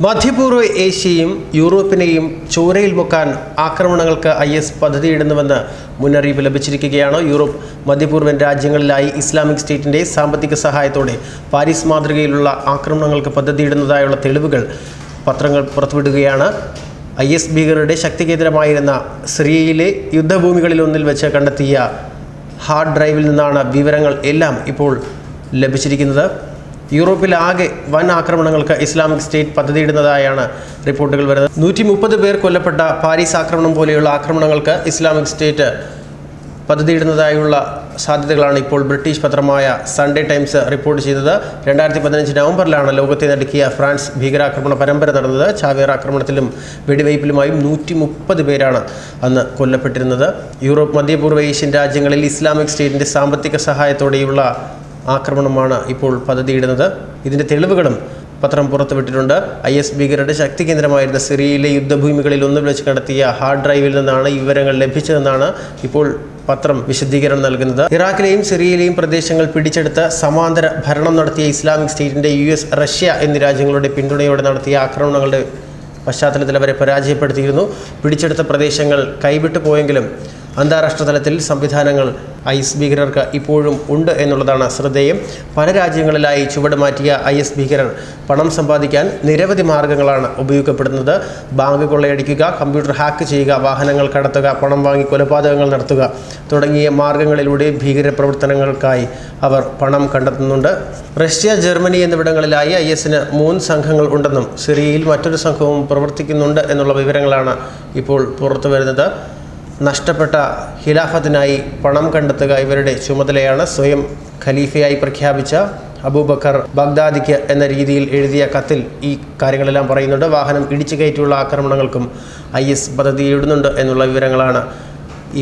മധ്യപൂർവ്വ ഏഷ്യയും യൂറോപ്പിനെയും ചോരയിൽ മുക്കാൻ ആക്രമണങ്ങൾക്ക് IS പദ്ധതിയിടുന്നുവെന്ന് മുന്നറിയിപ്പ് ലഭിച്ചിരിക്കുകയാണ്. യൂറോപ്പ് മധ്യപൂർവ്വൻ രാജ്യങ്ങളിലായി ഇസ്ലാമിക് സ്റ്റേറ്റിന്റെ സാമ്പത്തിക സഹായത്തോടെ പാരീസ് മാതൃകയിലുള്ള ആക്രമണങ്ങൾക്ക് പദ്ധതിയിടുന്നതായുള്ള തെളിവുകൾ പത്രങ്ങൾ പുറത്തുവിടുകയാണ്. IS ഭീകരരുടെ ശക്തികേന്ദ്രമായിരുന്ന സിറിയയിലെ യുദ്ധഭൂമികളിലൊന്നിൽ വെച്ച് കണ്ടെത്തിയ ഹാർഡ് ഡ്രൈവിൽ നിന്നാണ് വിവരങ്ങൾ എല്ലാം ഇപ്പോൾ ലഭിച്ചിരിക്കുന്നത്. യൂറോപ്പിലാകെ വൻ ആക്രമണങ്ങൾക്ക് ഇസ്ലാമിക് സ്റ്റേറ്റ് പദ്ധതിയിടുന്നതായാണ് റിപ്പോർട്ടുകൾ വരുന്നത്. 130 പേർ കൊല്ലപ്പെട്ട പാരീസ് ആക്രമണം പോലെയുള്ള ആക്രമണങ്ങൾക്ക് ഇസ്ലാമിക് സ്റ്റേറ്റ് പദ്ധതിയിടുന്നതായുള്ള സാധ്യതകളാണ് ഇപ്പോൾ ബ്രിട്ടീഷ് പത്രമായ സൺഡേ ടൈംസ് റിപ്പോർട്ട് ചെയ്തത്. 2015 നവംബറിലാണ് ലോകത്തെ നടുക്കിയ ഫ്രാൻസ് ഭീകരാക്രമണ പരമ്പര നടന്നത്. ചാവേർ ആക്രമണത്തിലും വെടിവയ്പിലുമായും 130 പേരാണ് അന്ന് കൊല്ലപ്പെട്ടിരുന്നത്. യൂറോപ്പ് മധ്യപൂർവ്വ ഏഷ്യൻ രാജ്യങ്ങളിൽ ഇസ്ലാമിക് സ്റ്റേറ്റിൻ്റെ സാമ്പത്തിക സഹായത്തോടെയുള്ള ആക്രമണമാണ് ഇപ്പോൾ പദ്ധതിയിടുന്നത്. ഇതിൻ്റെ തെളിവുകളും പത്രം പുറത്തുവിട്ടിട്ടുണ്ട്. IS ഭീകരരുടെ ശക്തി കേന്ദ്രമായിരുന്ന സിറിയയിലെ യുദ്ധഭൂമികളിൽ ഒന്നിൽ വെച്ച് കണ്ടെത്തിയ ഹാർഡ് ഡ്രൈവിൽ നിന്നാണ് ഈ വിവരങ്ങൾ ലഭിച്ചതെന്നാണ് ഇപ്പോൾ പത്രം വിശദീകരണം നൽകുന്നത്. ഇറാഖിലെയും സിറിയയിലെയും പ്രദേശങ്ങൾ പിടിച്ചെടുത്ത് സമാന്തര ഭരണം നടത്തിയ ഇസ്ലാമിക് സ്റ്റേറ്റിൻ്റെ US, റഷ്യ എന്നീ രാജ്യങ്ങളുടെ പിന്തുണയോടെ നടത്തിയ ആക്രമണങ്ങളുടെ പശ്ചാത്തലത്തിൽ അവരെ പരാജയപ്പെടുത്തിയിരുന്നു. പിടിച്ചെടുത്ത പ്രദേശങ്ങൾ കൈവിട്ടു പോയെങ്കിലും അന്താരാഷ്ട്ര തലത്തിൽ സംവിധാനങ്ങൾ IS ഭീകരർക്ക് ഇപ്പോഴും ഉണ്ട് എന്നുള്ളതാണ് ശ്രദ്ധേയം. പല രാജ്യങ്ങളിലായി ചുവട് മാറ്റിയ IS ഭീകരർ പണം സമ്പാദിക്കാൻ നിരവധി മാർഗങ്ങളാണ് ഉപയോഗപ്പെടുത്തുന്നത്. ബാങ്ക് കൊള്ളയടിക്കുക, കമ്പ്യൂട്ടർ ഹാക്ക് ചെയ്യുക, വാഹനങ്ങൾ കടത്തുക, പണം വാങ്ങി കൊലപാതകങ്ങൾ നടത്തുക തുടങ്ങിയ മാർഗങ്ങളിലൂടെ ഭീകര പ്രവർത്തനങ്ങൾക്കായി അവർ പണം കണ്ടെത്തുന്നുണ്ട്. റഷ്യ, ജർമ്മനി എന്നിവിടങ്ങളിലായി ISന് 3 സംഘങ്ങൾ ഉണ്ടെന്നും സിറിയയിൽ മറ്റൊരു സംഘവും പ്രവർത്തിക്കുന്നുണ്ട് എന്നുള്ള വിവരങ്ങളാണ് ഇപ്പോൾ പുറത്തു വരുന്നത്. നഷ്ടപ്പെട്ട ഖിലാഫത്തിനായി പണം കണ്ടെത്തുക ഇവരുടെ ചുമതലയാണ്. സ്വയം ഖലീഫയായി പ്രഖ്യാപിച്ച അബൂബക്കർ ബഗ്ദാദിക്ക് എന്ന രീതിയിൽ എഴുതിയ കത്തിൽ ഈ കാര്യങ്ങളെല്ലാം പറയുന്നുണ്ട്. വാഹനം ഇടിച്ചു കയറ്റിയുള്ള ആക്രമണങ്ങൾക്കും IS പദ്ധതിയിടുന്നുണ്ട് എന്നുള്ള വിവരങ്ങളാണ്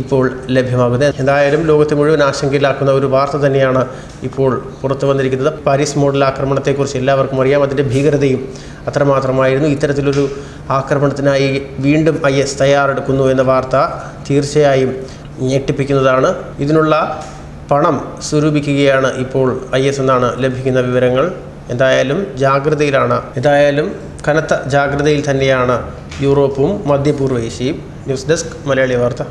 ഇപ്പോൾ ലഭ്യമാകുന്നത്. എന്തായാലും ലോകത്തെ മുഴുവൻ ആശങ്കയിലാക്കുന്ന ഒരു വാർത്ത തന്നെയാണ് ഇപ്പോൾ പുറത്തു വന്നിരിക്കുന്നത്. പാരീസ് മോഡൽ ആക്രമണത്തെക്കുറിച്ച് എല്ലാവർക്കും അറിയാം. അതിൻ്റെ ഭീകരതയും അത്രമാത്രമായിരുന്നു. ഇത്തരത്തിലൊരു ആക്രമണത്തിനായി വീണ്ടും IS തയ്യാറെടുക്കുന്നു എന്ന വാർത്ത തീർച്ചയായും ഞെട്ടിപ്പിക്കുന്നതാണ്. ഇതിനുള്ള പണം സ്വരൂപിക്കുകയാണ് ഇപ്പോൾ IS എന്നാണ് ലഭിക്കുന്ന വിവരങ്ങൾ. എന്തായാലും കനത്ത ജാഗ്രതയിൽ തന്നെയാണ് യൂറോപ്പും മധ്യപൂർവ്വ ഏഷ്യയും. ന്യൂസ് ഡെസ്ക് മലയാളി വാർത്ത.